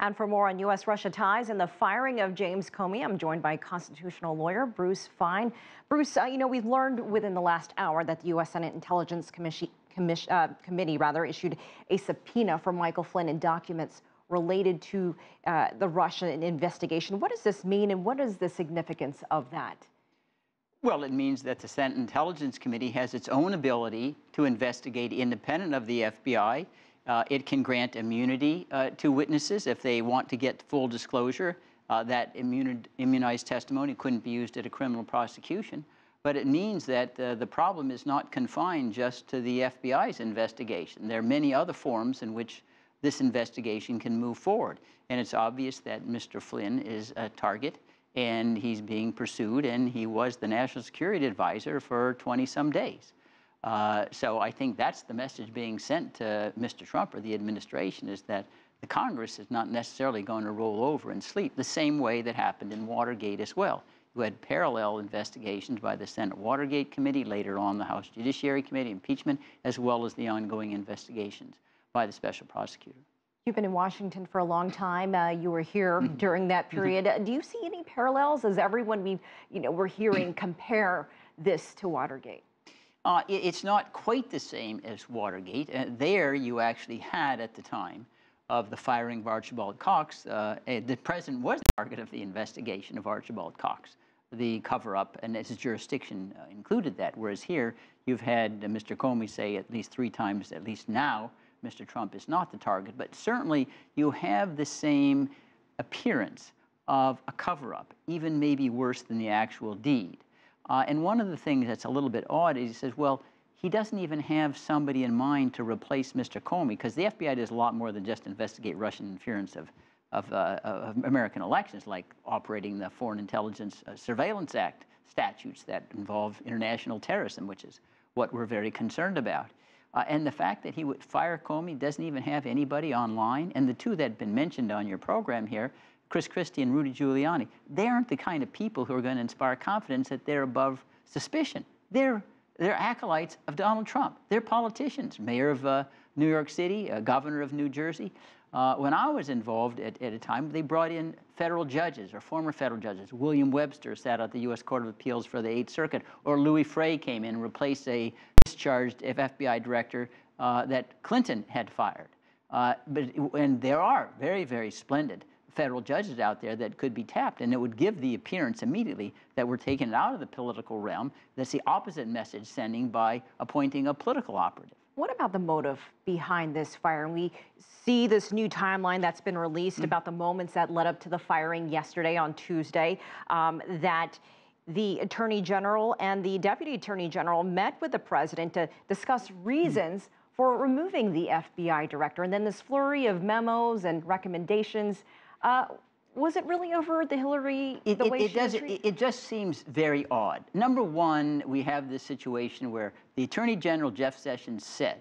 And for more on U.S. Russia ties and the firing of James Comey, I'm joined by constitutional lawyer Bruce Fein. Bruce, we've learned within the last hour that the U.S. Senate Intelligence Committee issued a subpoena for Michael Flynn and documents related to the Russian investigation. What does this mean, and what is the significance of that? Well, it means that the Senate Intelligence Committee has its own ability to investigate independent of the FBI. It can grant immunity to witnesses if they want to get full disclosure. That immunized testimony couldn't be used at a criminal prosecution. But it means that the problem is not confined just to the FBI's investigation. There are many other forms in which this investigation can move forward. And it's obvious that Mr. Flynn is a target, and he's being pursued, and he was the National Security Advisor for 20-some days. So I think that's the message being sent to Mr. Trump or the administration, is that the Congress is not necessarily going to roll over and sleep, the same way that happened in Watergate as well. You had parallel investigations by the Senate Watergate Committee, later on the House Judiciary Committee, impeachment, as well as the ongoing investigations by the special prosecutor. You've been in Washington for a long time. You were here during that period. Do you see any parallels as everyone we're hearing compare this to Watergate? It's not quite the same as Watergate. There you actually had, at the time of the firing of Archibald Cox, the president was the target of the investigation of Archibald Cox. The cover-up and its jurisdiction included that, whereas here you've had Mr. Comey say at least 3 times, at least now, Mr. Trump is not the target. But certainly you have the same appearance of a cover-up, even maybe worse than the actual deed. And one of the things that's a little bit odd is he says, well, he doesn't even have somebody in mind to replace Mr. Comey, because the FBI does a lot more than just investigate Russian interference of American elections, like operating the Foreign Intelligence Surveillance Act statutes that involve international terrorism, which is what we're very concerned about. And the fact that he would fire Comey, doesn't even have anybody online, and the two that have been mentioned on your program here, Chris Christie and Rudy Giuliani, they aren't the kind of people who are going to inspire confidence that they're above suspicion. They're acolytes of Donald Trump. They're politicians. Mayor of New York City, governor of New Jersey. When I was involved at a time, they brought in federal judges or former federal judges. William Webster sat at the U.S. Court of Appeals for the 8th Circuit, or Louis Frey came in and replaced a discharged FBI director that Clinton had fired. And there are very, very splendid federal judges out there that could be tapped, and it would give the appearance immediately that we're taking it out of the political realm. That's the opposite message sending by appointing a political operative. What about the motive behind this fire? We see this new timeline that's been released about the moments that led up to the firing yesterday on Tuesday, that the Attorney General and the Deputy Attorney General met with the president to discuss reasons for removing the FBI director, and then this flurry of memos and recommendations. Was it really over the Hillary, the way she was treated? It just seems very odd. Number one, we have this situation where the Attorney General, Jeff Sessions, said,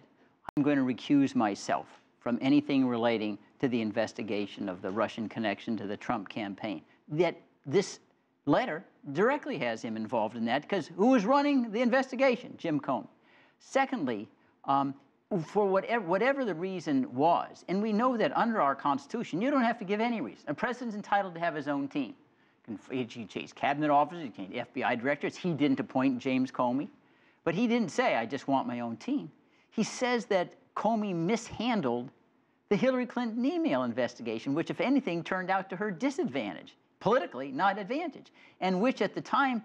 I'm going to recuse myself from anything relating to the investigation of the Russian connection to the Trump campaign. Yet this letter directly has him involved in that, because who was running the investigation? Jim Comey. Secondly, for whatever the reason was, and we know that under our Constitution, you don't have to give any reason. A president's entitled to have his own team. He changed cabinet officers, he changed FBI directors. He didn't appoint James Comey, but he didn't say, I just want my own team. He says that Comey mishandled the Hillary Clinton email investigation, which, if anything, turned out to her disadvantage, politically, not advantage, and which at the time,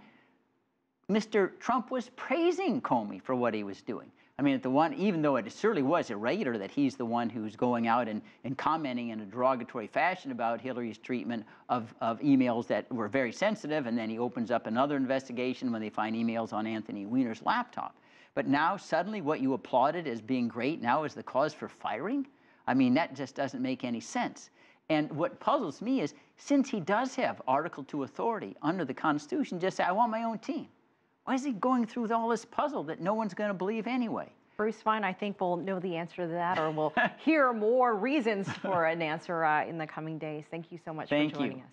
Mr. Trump was praising Comey for what he was doing. I mean, even though it certainly was irregular that he's the one who's going out and commenting in a derogatory fashion about Hillary's treatment of emails that were very sensitive, and then he opens up another investigation when they find emails on Anthony Weiner's laptop. But now suddenly what you applauded as being great now is the cause for firing? I mean, that just doesn't make any sense. And what puzzles me is, since he does have Article II authority under the Constitution, just say, I want my own team. Why is he going through all this puzzle that no one's going to believe anyway? Bruce Fein, I think we'll know the answer to that, or we'll hear more reasons for an answer in the coming days. Thank you so much for joining us.